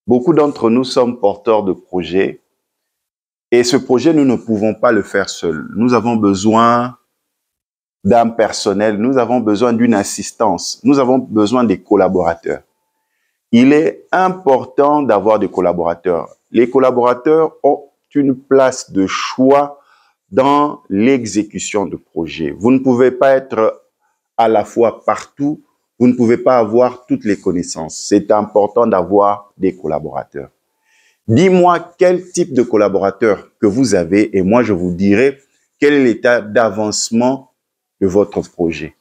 Beaucoup d'entre nous sommes porteurs de projets et ce projet, nous ne pouvons pas le faire seuls. Nous avons besoin d'un personnel, nous avons besoin d'une assistance, nous avons besoin des collaborateurs. Il est important d'avoir des collaborateurs. Les collaborateurs ont une place de choix dans l'exécution de projets. Vous ne pouvez pas être à la fois partout, vous ne pouvez pas avoir toutes les connaissances. C'est important d'avoir des collaborateurs. Dis-moi quel type de collaborateur que vous avez et moi je vous dirai quel est l'état d'avancement de votre projet.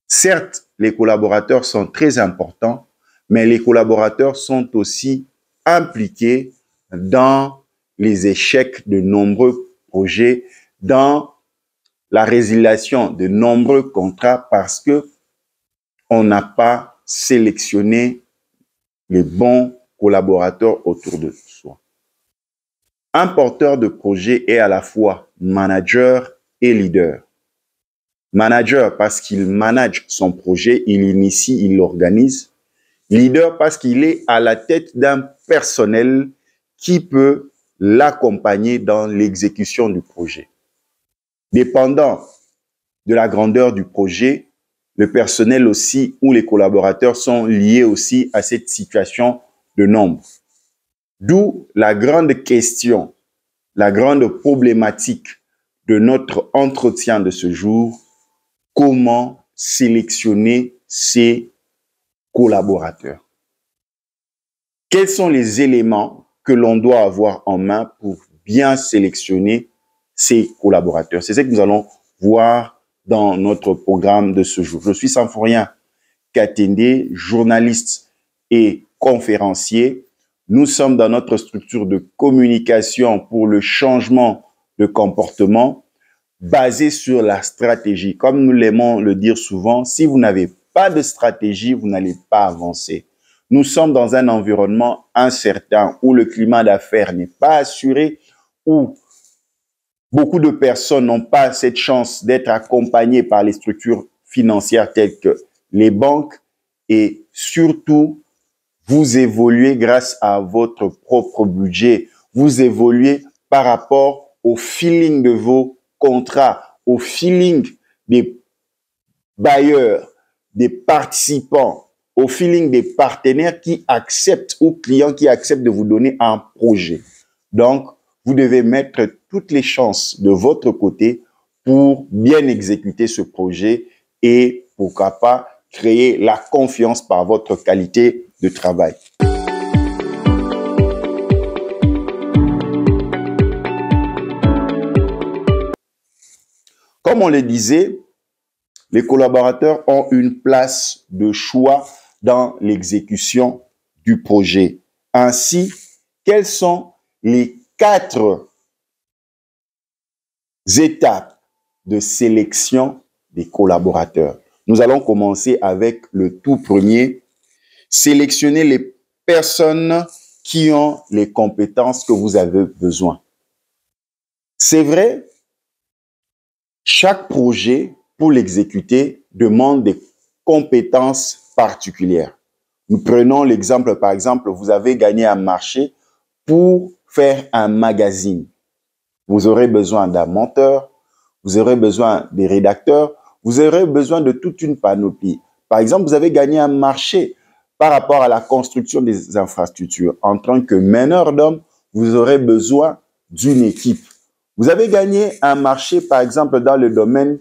Certes, les collaborateurs sont très importants, mais les collaborateurs sont aussi impliqués dans les échecs de nombreux projets, dans la résiliation de nombreux contrats parce que on n'a pas sélectionné les bons collaborateurs autour de soi. Un porteur de projet est à la fois manager et leader. Manager parce qu'il manage son projet, il initie, il l'organise. Leader parce qu'il est à la tête d'un personnel qui peut l'accompagner dans l'exécution du projet. Dépendant de la grandeur du projet, le personnel aussi ou les collaborateurs sont liés aussi à cette situation de nombre. D'où la grande question, la grande problématique de notre entretien de ce jour, comment sélectionner ces collaborateurs? Quels sont les éléments que l'on doit avoir en main pour bien sélectionner ces collaborateurs? C'est ce que nous allons voir dans notre programme de ce jour. Je suis Symphorien Katende, journaliste et conférencier. Nous sommes dans notre structure de communication pour le changement de comportement basée sur la stratégie. Comme nous l'aimons le dire souvent, si vous n'avez pas de stratégie, vous n'allez pas avancer. Nous sommes dans un environnement incertain où le climat d'affaires n'est pas assuré, où beaucoup de personnes n'ont pas cette chance d'être accompagnées par les structures financières telles que les banques et surtout, vous évoluez grâce à votre propre budget. Vous évoluez par rapport au feeling de vos contrats, au feeling des bailleurs, des participants, au feeling des partenaires qui acceptent ou clients qui acceptent de vous donner un projet. Donc, vous devez mettre toutes les chances de votre côté pour bien exécuter ce projet et pourquoi pas créer la confiance par votre qualité de travail. Comme on le disait, les collaborateurs ont une place de choix dans l'exécution du projet. Ainsi, quelles sont les 4 étapes de sélection des collaborateurs? Nous allons commencer avec le tout premier. Sélectionnez les personnes qui ont les compétences que vous avez besoin. C'est vrai, chaque projet, pour l'exécuter, demande des compétences particulières. Nous prenons l'exemple, par exemple, vous avez gagné un marché pour faire un magazine. Vous aurez besoin d'un monteur, vous aurez besoin des rédacteurs, vous aurez besoin de toute une panoplie. Par exemple, vous avez gagné un marché par rapport à la construction des infrastructures. En tant que meneur d'hommes, vous aurez besoin d'une équipe. Vous avez gagné un marché, par exemple, dans le domaine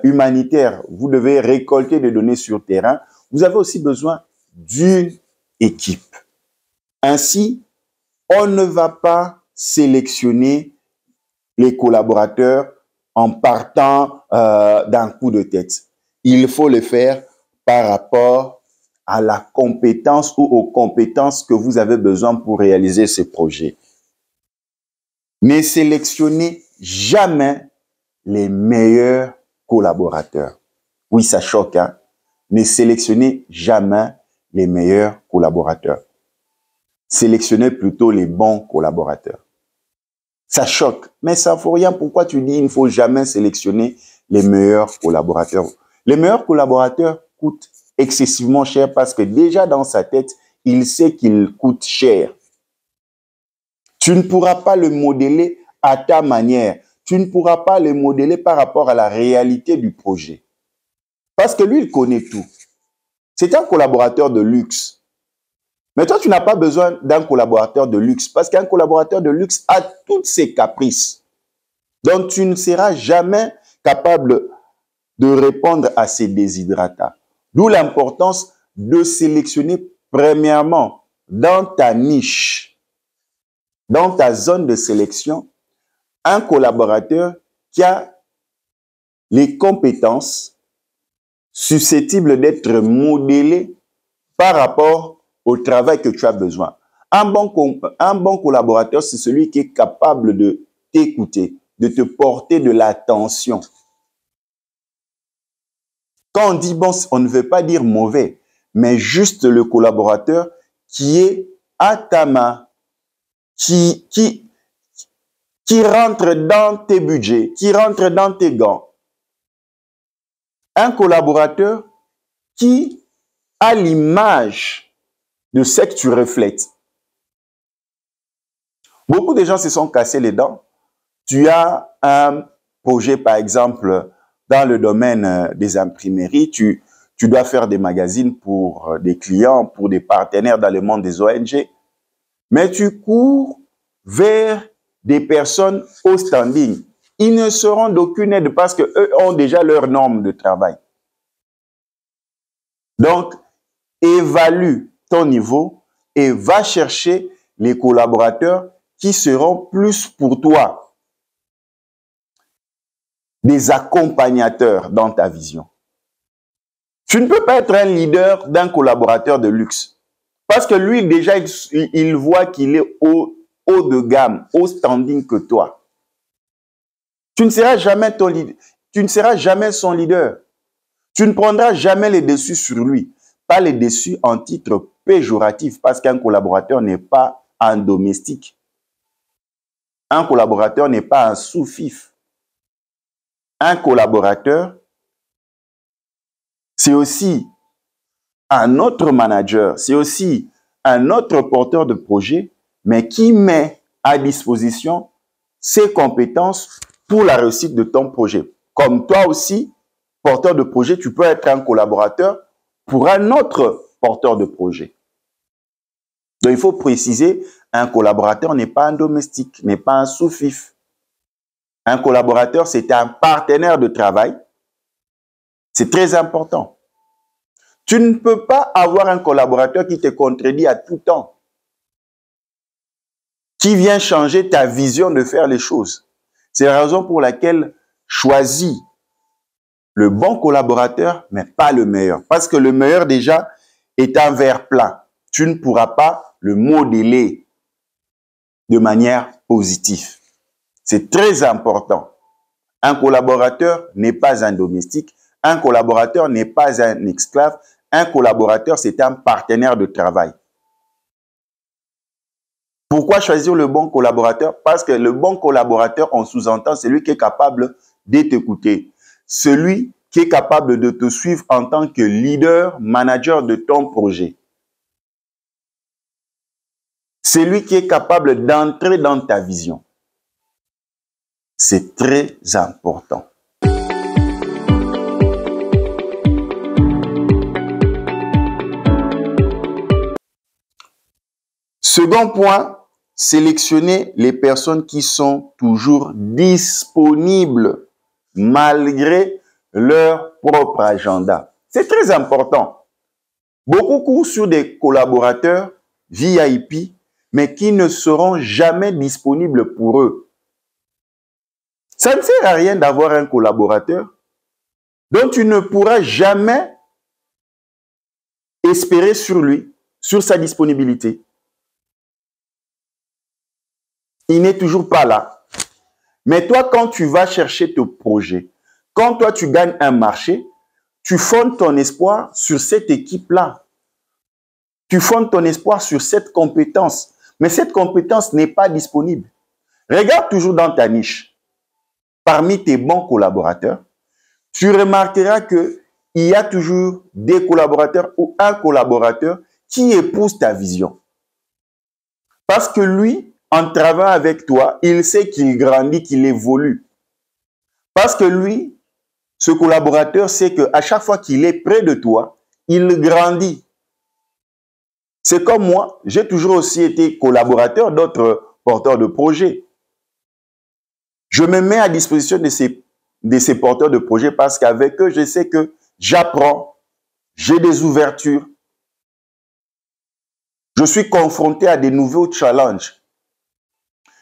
humanitaire. Vous devez récolter des données sur terrain. Vous avez aussi besoin d'une équipe. Ainsi, on ne va pas sélectionner les collaborateurs en partant d'un coup de tête. Il faut le faire par rapport à la compétence ou aux compétences que vous avez besoin pour réaliser ce projet. Ne sélectionnez jamais les meilleurs collaborateurs. Oui, ça choque, hein? Ne sélectionnez jamais les meilleurs collaborateurs. Sélectionnez plutôt les bons collaborateurs. Ça choque, mais ça ne faut rien. Pourquoi tu dis qu'il ne faut jamais sélectionner les meilleurs collaborateurs? Les meilleurs collaborateurs coûtent excessivement cher parce que déjà dans sa tête, il sait qu'il coûte cher. Tu ne pourras pas le modeler à ta manière. Tu ne pourras pas le modeler par rapport à la réalité du projet. Parce que lui, il connaît tout. C'est un collaborateur de luxe. Mais toi, tu n'as pas besoin d'un collaborateur de luxe parce qu'un collaborateur de luxe a toutes ses caprices. Donc, tu ne seras jamais capable de répondre à ces déshydratats. D'où l'importance de sélectionner premièrement dans ta niche, dans ta zone de sélection, un collaborateur qui a les compétences susceptibles d'être modélées par rapport au travail que tu as besoin. Un bon collaborateur, c'est celui qui est capable de t'écouter, de te porter de l'attention. Quand on dit bon, on ne veut pas dire mauvais, mais juste le collaborateur qui est à ta main, qui rentre dans tes budgets, qui rentre dans tes gants. Un collaborateur qui a l'image de ce que tu reflètes. Beaucoup de gens se sont cassés les dents. Tu as un projet, par exemple, dans le domaine des imprimeries, tu dois faire des magazines pour des clients, pour des partenaires dans le monde des ONG, mais tu cours vers des personnes au standing. Ils ne seront d'aucune aide parce qu'eux ont déjà leurs normes de travail. Donc, évalue ton niveau et va chercher les collaborateurs qui seront plus pour toi des accompagnateurs dans ta vision. Tu ne peux pas être un leader d'un collaborateur de luxe parce que lui, déjà, il voit qu'il est haut de gamme, au standing que toi. Tu ne seras jamais ton leader. Tu ne seras jamais son leader. Tu ne prendras jamais les dessus sur lui. Pas les dessus en titre péjoratif parce qu'un collaborateur n'est pas un domestique. Un collaborateur n'est pas un sous-fif. Un collaborateur, c'est aussi un autre manager, c'est aussi un autre porteur de projet, mais qui met à disposition ses compétences pour la réussite de ton projet. Comme toi aussi, porteur de projet, tu peux être un collaborateur pour un autre porteur de projet. Donc, il faut préciser, un collaborateur n'est pas un domestique, n'est pas un sous-fif. Un collaborateur, c'est un partenaire de travail. C'est très important. Tu ne peux pas avoir un collaborateur qui te contredit à tout temps, qui vient changer ta vision de faire les choses. C'est la raison pour laquelle choisis le bon collaborateur, mais pas le meilleur. Parce que le meilleur, déjà, est un verre plat. Tu ne pourras pas le modeler de manière positive. C'est très important. Un collaborateur n'est pas un domestique. Un collaborateur n'est pas un esclave. Un collaborateur, c'est un partenaire de travail. Pourquoi choisir le bon collaborateur? Parce que le bon collaborateur, on sous-entend, c'est celui qui est capable de t'écouter. Celui qui est capable de te suivre en tant que leader, manager de ton projet. C'est lui qui est capable d'entrer dans ta vision. C'est très important. Second point, sélectionner les personnes qui sont toujours disponibles malgré leur propre agenda. C'est très important. Beaucoup courent sur des collaborateurs VIP, mais qui ne seront jamais disponibles pour eux. Ça ne sert à rien d'avoir un collaborateur dont tu ne pourras jamais espérer sur lui, sur sa disponibilité. Il n'est toujours pas là. Mais toi, quand tu vas chercher ton projet, quand toi tu gagnes un marché, tu fondes ton espoir sur cette équipe-là. Tu fondes ton espoir sur cette compétence. Mais cette compétence n'est pas disponible. Regarde toujours dans ta niche. Parmi tes bons collaborateurs, tu remarqueras qu'il y a toujours des collaborateurs ou un collaborateur qui épouse ta vision. Parce que lui, en travaillant avec toi, il sait qu'il grandit, qu'il évolue. Parce que lui, ce collaborateur sait qu'à chaque fois qu'il est près de toi, il grandit. C'est comme moi, j'ai toujours aussi été collaborateur d'autres porteurs de projets. Je me mets à disposition de ces porteurs de projets parce qu'avec eux, je sais que j'apprends, j'ai des ouvertures. Je suis confronté à de nouveaux challenges.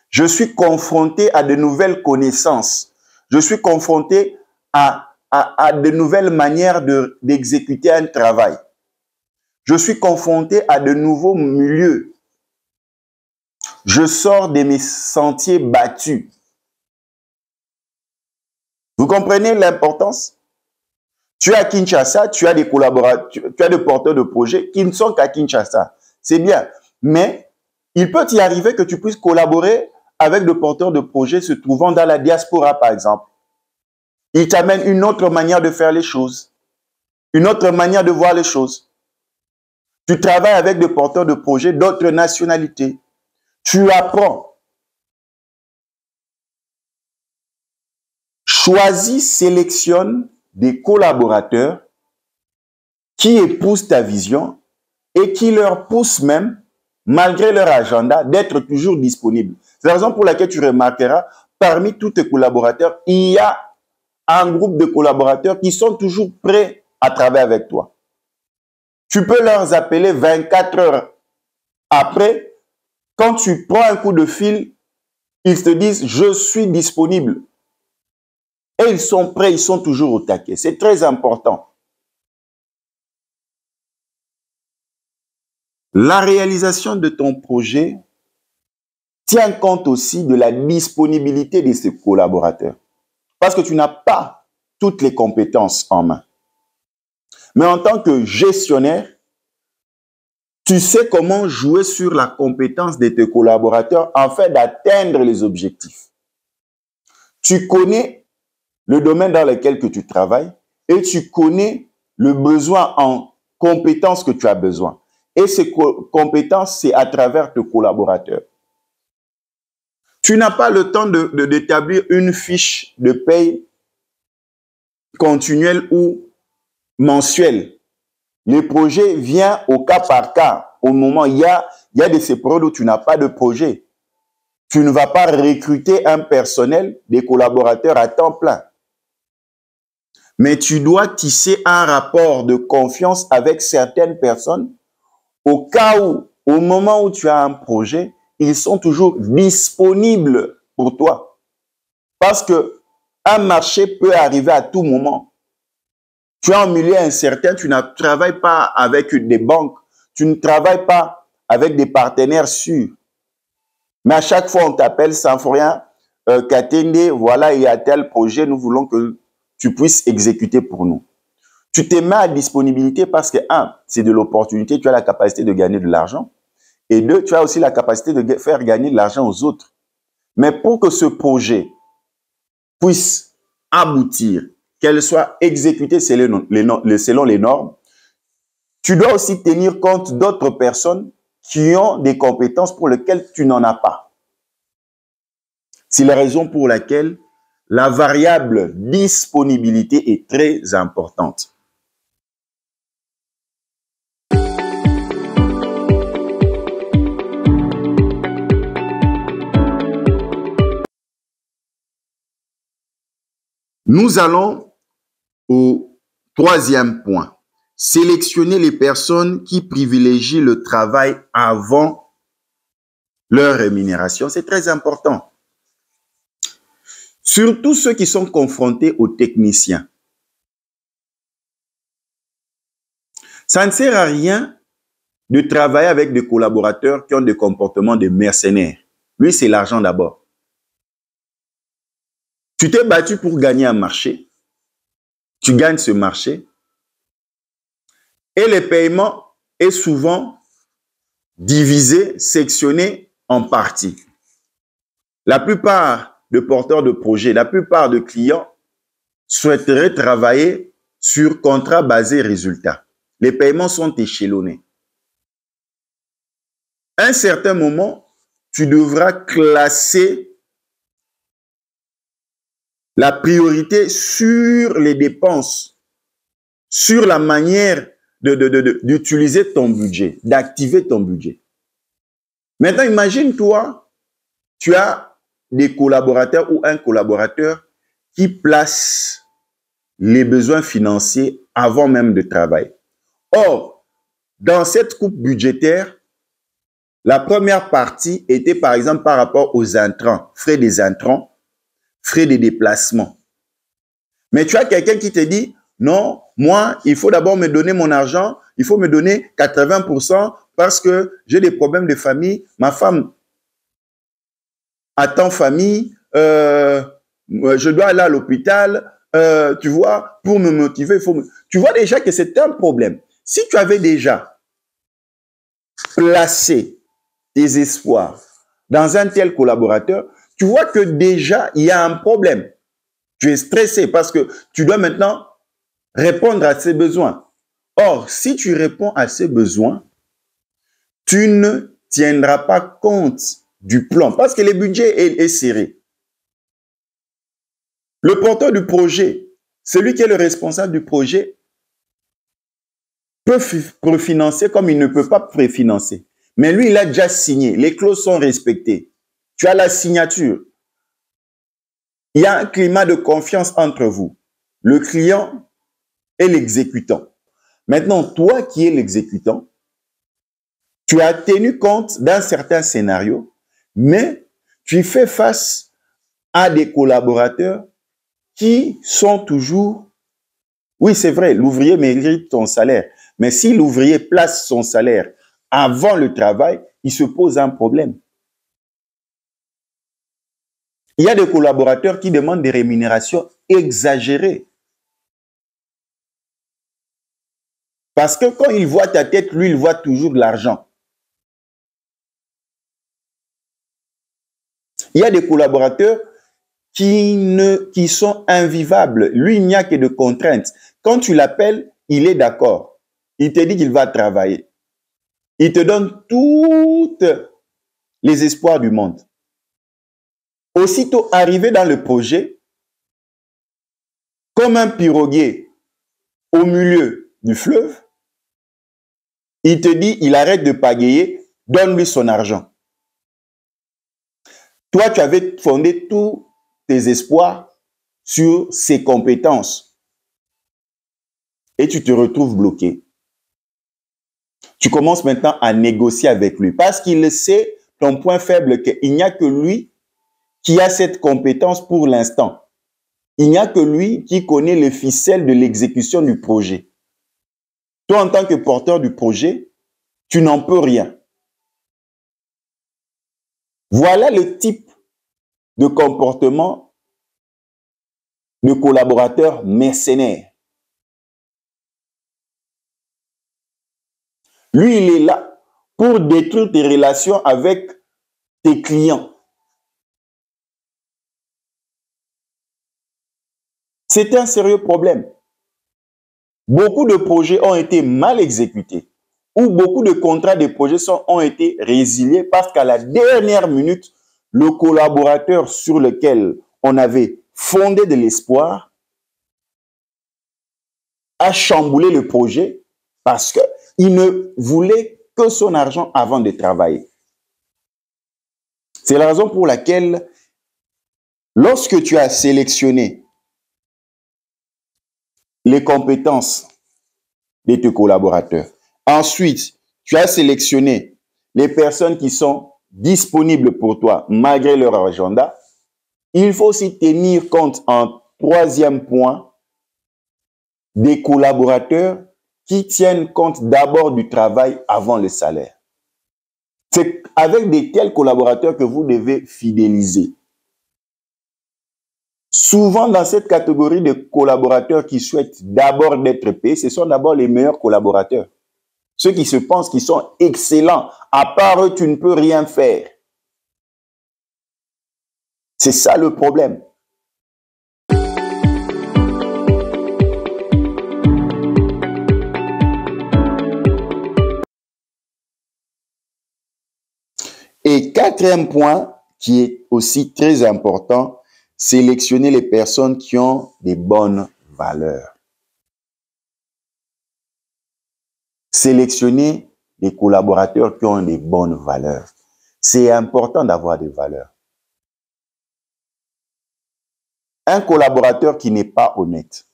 Je suis confronté à de nouvelles connaissances. Je suis confronté à de nouvelles manières d'exécuter un travail. Je suis confronté à de nouveaux milieux. Je sors de mes sentiers battus. Vous comprenez l'importance? Tu es à Kinshasa, tu as des collaborateurs, tu as des porteurs de projets qui ne sont qu'à Kinshasa. C'est bien. Mais il peut y arriver que tu puisses collaborer avec des porteurs de projets se trouvant dans la diaspora, par exemple. Ils t'amènent une autre manière de faire les choses, une autre manière de voir les choses. Tu travailles avec des porteurs de projets d'autres nationalités. Tu apprends. Choisis, sélectionne des collaborateurs qui épousent ta vision et qui leur poussent même, malgré leur agenda, d'être toujours disponibles. C'est la raison pour laquelle tu remarqueras, parmi tous tes collaborateurs, il y a un groupe de collaborateurs qui sont toujours prêts à travailler avec toi. Tu peux leur appeler 24 heures après. Quand tu prends un coup de fil, ils te disent « je suis disponible ». Et ils sont prêts, ils sont toujours au taquet. C'est très important. La réalisation de ton projet tient compte aussi de la disponibilité de ces collaborateurs. Parce que tu n'as pas toutes les compétences en main. Mais en tant que gestionnaire, tu sais comment jouer sur la compétence de tes collaborateurs afin d'atteindre les objectifs. Tu connais le domaine dans lequel que tu travailles et tu connais le besoin en compétences que tu as besoin. Et ces compétences, c'est à travers tes collaborateurs. Tu n'as pas le temps d'établir une fiche de paye continuelle ou mensuelle. Le projet vient au cas par cas. Au moment, il y a de ces périodes où tu n'as pas de projet. Tu ne vas pas recruter un personnel, des collaborateurs à temps plein. Mais tu dois tisser un rapport de confiance avec certaines personnes au cas où, au moment où tu as un projet, ils sont toujours disponibles pour toi. Parce que un marché peut arriver à tout moment. Tu es en milieu incertain, tu ne travailles pas avec des banques, tu ne travailles pas avec des partenaires sûrs. Mais à chaque fois, on t'appelle Symphorien, Katende, voilà, il y a tel projet, nous voulons que tu puisses exécuter pour nous. Tu te mets à disponibilité parce que, un, c'est de l'opportunité, tu as la capacité de gagner de l'argent. Et deux, tu as aussi la capacité de faire gagner de l'argent aux autres. Mais pour que ce projet puisse aboutir, qu'elle soit exécutée selon les normes, tu dois aussi tenir compte d'autres personnes qui ont des compétences pour lesquelles tu n'en as pas. C'est la raison pour laquelle la variable disponibilité est très importante. Nous allons au troisième point. Sélectionner les personnes qui privilégient le travail avant leur rémunération. C'est très important. Surtout ceux qui sont confrontés aux techniciens. Ça ne sert à rien de travailler avec des collaborateurs qui ont des comportements de mercenaires. Lui, c'est l'argent d'abord. Tu t'es battu pour gagner un marché. Tu gagnes ce marché. Et le paiement est souvent divisé, sectionné en parties. La plupart de porteurs de projets, la plupart de clients souhaiteraient travailler sur contrat basé résultat. Les paiements sont échelonnés. À un certain moment, tu devras classer la priorité sur les dépenses, sur la manière d'utiliser ton budget, d'activer ton budget. Maintenant, imagine-toi, tu as des collaborateurs ou un collaborateur qui place les besoins financiers avant même de travailler. Or, dans cette coupe budgétaire, la première partie était par exemple par rapport aux intrants, frais des intrants, frais de déplacement. Mais tu as quelqu'un qui te dit, non, moi, il faut d'abord me donner mon argent, il faut me donner 80% parce que j'ai des problèmes de famille, ma femme attend famille, je dois aller à l'hôpital, tu vois, pour me motiver, tu vois déjà que c'est un problème. Si tu avais déjà placé tes espoirs dans un tel collaborateur, tu vois que déjà, il y a un problème. Tu es stressé parce que tu dois maintenant répondre à ses besoins. Or, si tu réponds à ses besoins, tu ne tiendras pas compte du plan parce que le budget est serré. Le porteur du projet, celui qui est le responsable du projet, peut préfinancer comme il ne peut pas préfinancer. Mais lui, il a déjà signé. Les clauses sont respectées. Tu as la signature. Il y a un climat de confiance entre vous, le client et l'exécutant. Maintenant, toi qui es l'exécutant, tu as tenu compte d'un certain scénario, mais tu fais face à des collaborateurs qui sont toujours... Oui, c'est vrai, l'ouvrier mérite son salaire, mais si l'ouvrier place son salaire avant le travail, il se pose un problème. Il y a des collaborateurs qui demandent des rémunérations exagérées. Parce que quand il voit ta tête, lui, il voit toujours de l'argent. Il y a des collaborateurs qui sont invivables. Lui, il n'y a que de contraintes. Quand tu l'appelles, il est d'accord. Il te dit qu'il va travailler. Il te donne tous les espoirs du monde. Aussitôt arrivé dans le projet, comme un piroguier au milieu du fleuve, il te dit, il arrête de pagayer, donne-lui son argent. Toi, tu avais fondé tous tes espoirs sur ses compétences et tu te retrouves bloqué. Tu commences maintenant à négocier avec lui parce qu'il sait ton point faible, qu'il n'y a que lui qui a cette compétence pour l'instant. Il n'y a que lui qui connaît les ficelles de l'exécution du projet. Toi, en tant que porteur du projet, tu n'en peux rien. Voilà le type de comportement de collaborateur mercenaire. Lui, il est là pour détruire tes relations avec tes clients. C'est un sérieux problème. Beaucoup de projets ont été mal exécutés ou beaucoup de contrats de projets ont été résiliés parce qu'à la dernière minute, le collaborateur sur lequel on avait fondé de l'espoir a chamboulé le projet parce qu'il ne voulait que son argent avant de travailler. C'est la raison pour laquelle, lorsque tu as sélectionné les compétences de tes collaborateurs, ensuite, tu as sélectionné les personnes qui sont disponibles pour toi malgré leur agenda, il faut aussi tenir compte en troisième point des collaborateurs qui tiennent compte d'abord du travail avant le salaire. C'est avec de tels collaborateurs que vous devez fidéliser. Souvent, dans cette catégorie de collaborateurs qui souhaitent d'abord d'être payés, ce sont d'abord les meilleurs collaborateurs. Ceux qui se pensent qu'ils sont excellents. À part eux, tu ne peux rien faire. C'est ça le problème. Et quatrième point, qui est aussi très important, sélectionner les personnes qui ont des bonnes valeurs. Sélectionner des collaborateurs qui ont des bonnes valeurs. C'est important d'avoir des valeurs. Un collaborateur qui n'est pas honnête,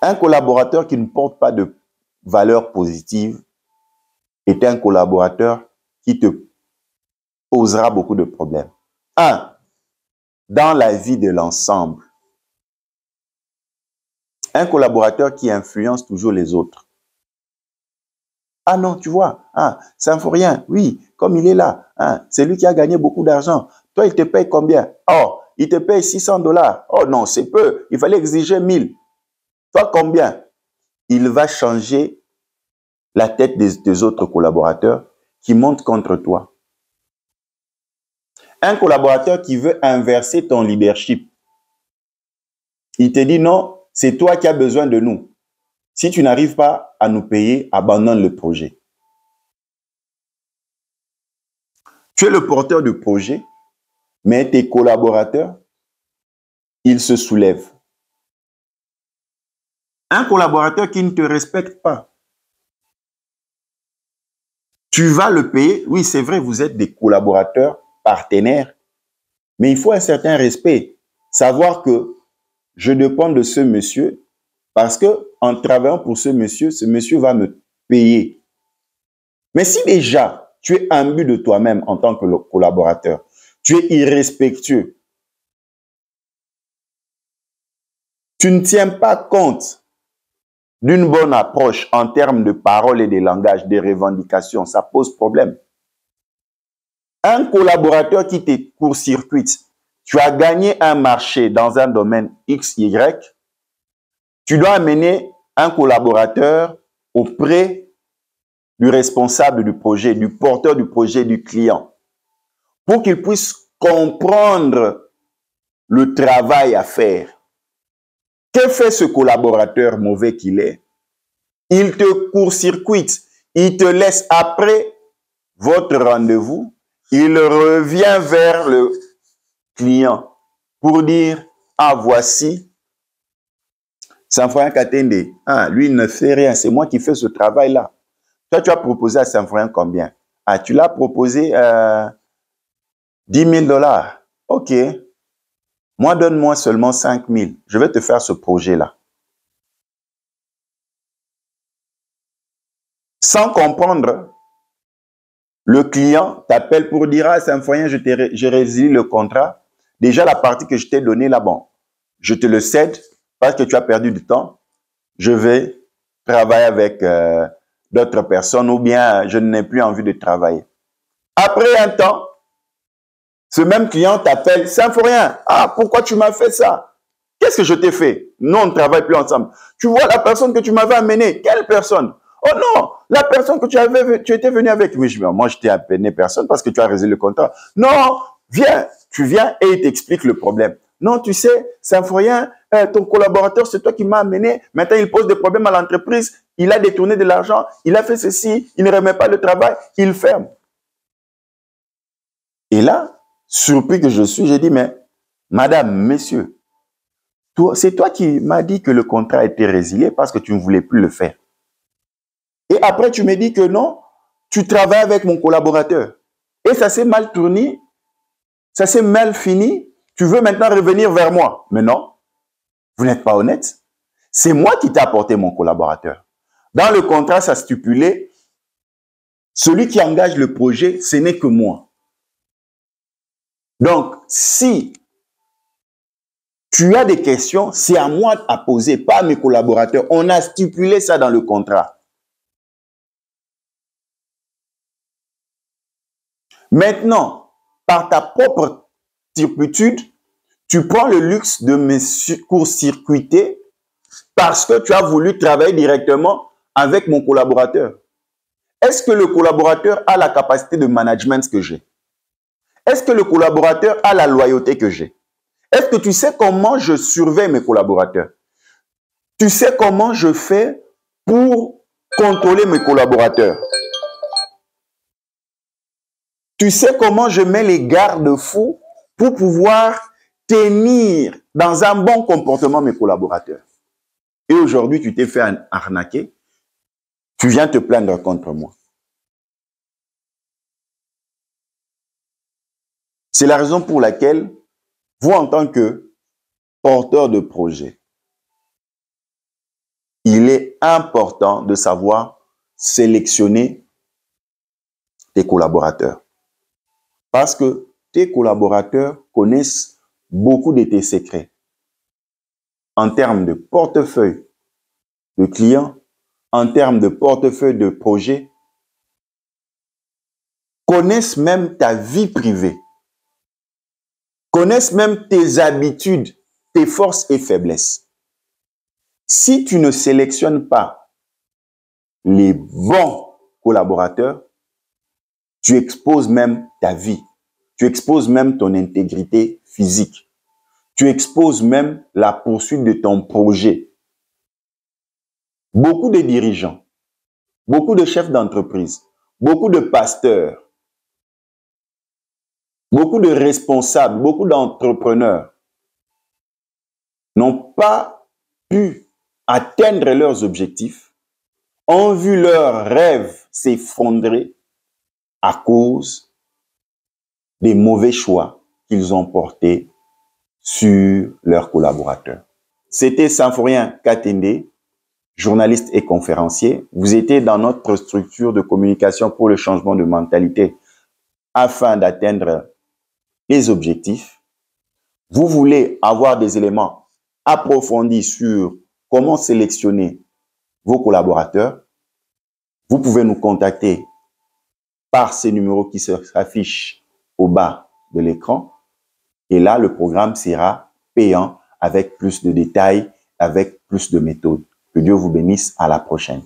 un collaborateur qui ne porte pas de valeurs positives est un collaborateur qui te posera beaucoup de problèmes. Dans la vie de l'ensemble, un collaborateur qui influence toujours les autres. Ah non, tu vois, ça ne faut rien. Oui, comme il est là, c'est lui qui a gagné beaucoup d'argent. Toi, il te paye combien? Oh, il te paye $600. Oh non, c'est peu. Il fallait exiger 1000. Toi, combien? Il va changer la tête des autres collaborateurs qui montent contre toi. Un collaborateur qui veut inverser ton leadership. Il te dit non, c'est toi qui as besoin de nous. Si tu n'arrives pas à nous payer, abandonne le projet. Tu es le porteur du projet, mais tes collaborateurs, ils se soulèvent. Un collaborateur qui ne te respecte pas, tu vas le payer. Oui, c'est vrai, vous êtes des collaborateurs, partenaires, mais il faut un certain respect. Savoir que je dépends de ce monsieur parce que en travaillant pour ce monsieur va me payer. Mais si déjà tu es imbu de toi-même en tant que collaborateur, tu es irrespectueux, tu ne tiens pas compte d'une bonne approche en termes de parole et de langage, des revendications, ça pose problème. Un collaborateur qui te court-circuite, tu as gagné un marché dans un domaine XY, tu dois amener un collaborateur auprès du responsable du projet, du porteur du projet, du client, pour qu'il puisse comprendre le travail à faire. Que fait ce collaborateur mauvais qu'il est? Il te court-circuite, il te laisse après votre rendez-vous, il revient vers le client pour dire, voici, Symphorien Katende, lui il ne fait rien, c'est moi qui fais ce travail-là. Toi, tu as proposé à Symphorien combien? Tu l'as proposé $10 000. Ok. Moi, donne-moi seulement 5 000. Je vais te faire ce projet-là. Sans comprendre, le client t'appelle pour dire, Symphorien, je résilie le contrat. Déjà, la partie que je t'ai donnée là, bon, je te le cède parce que tu as perdu du temps. Je vais travailler avec d'autres personnes ou bien je n'ai plus envie de travailler. Après un temps, ce même client t'appelle, Symphorien, pourquoi tu m'as fait ça? Qu'est-ce que je t'ai fait? Nous, on ne travaille plus ensemble. Tu vois la personne que tu m'avais amenée. Quelle personne? Oh non, la personne que tu étais venu avec. Oui, moi, je t'ai amené personne parce que tu as résilié le contrat. Non, viens, tu viens et il t'explique le problème. Non, tu sais, Symphorien, ton collaborateur, c'est toi qui m'as amené. Maintenant, il pose des problèmes à l'entreprise. Il a détourné de l'argent. Il a fait ceci. Il ne remet pas le travail. Il ferme. Et là, surpris que je suis, j'ai dit, mais madame, messieurs, c'est toi qui m'as dit que le contrat a été résilié parce que tu ne voulais plus le faire. Et après, tu me dis que non, tu travailles avec mon collaborateur. Et ça s'est mal tourné, ça s'est mal fini. Tu veux maintenant revenir vers moi. Mais non, vous n'êtes pas honnête. C'est moi qui t'ai apporté mon collaborateur. Dans le contrat, ça stipulait, celui qui engage le projet, ce n'est que moi. Donc, si tu as des questions, c'est à moi à poser, pas à mes collaborateurs. On a stipulé ça dans le contrat. Maintenant, par ta propre turpitude, tu prends le luxe de me court-circuiter parce que tu as voulu travailler directement avec mon collaborateur. Est-ce que le collaborateur a la capacité de management que j'ai? Est-ce que le collaborateur a la loyauté que j'ai? Est-ce que tu sais comment je surveille mes collaborateurs? Tu sais comment je fais pour contrôler mes collaborateurs? Tu sais comment je mets les garde-fous pour pouvoir tenir dans un bon comportement mes collaborateurs. Et aujourd'hui, tu t'es fait arnaquer. Tu viens te plaindre contre moi. C'est la raison pour laquelle, vous, en tant que porteur de projet, il est important de savoir sélectionner tes collaborateurs. Parce que tes collaborateurs connaissent beaucoup de tes secrets. En termes de portefeuille de clients, en termes de portefeuille de projet, connaissent même ta vie privée, connaissent même tes habitudes, tes forces et faiblesses. Si tu ne sélectionnes pas les bons collaborateurs, tu exposes même ta vie, tu exposes même ton intégrité physique, tu exposes même la poursuite de ton projet. Beaucoup de dirigeants, beaucoup de chefs d'entreprise, beaucoup de pasteurs, beaucoup de responsables, beaucoup d'entrepreneurs n'ont pas pu atteindre leurs objectifs, ont vu leurs rêves s'effondrer à cause des mauvais choix qu'ils ont portés sur leurs collaborateurs. C'était Symphorien Katende, journaliste et conférencier. Vous étiez dans notre structure de communication pour le changement de mentalité afin d'atteindre les objectifs. Vous voulez avoir des éléments approfondis sur comment sélectionner vos collaborateurs. Vous pouvez nous contacter par ces numéros qui s'affichent au bas de l'écran. Et là, le programme sera payant avec plus de détails, avec plus de méthodes. Que Dieu vous bénisse. À la prochaine.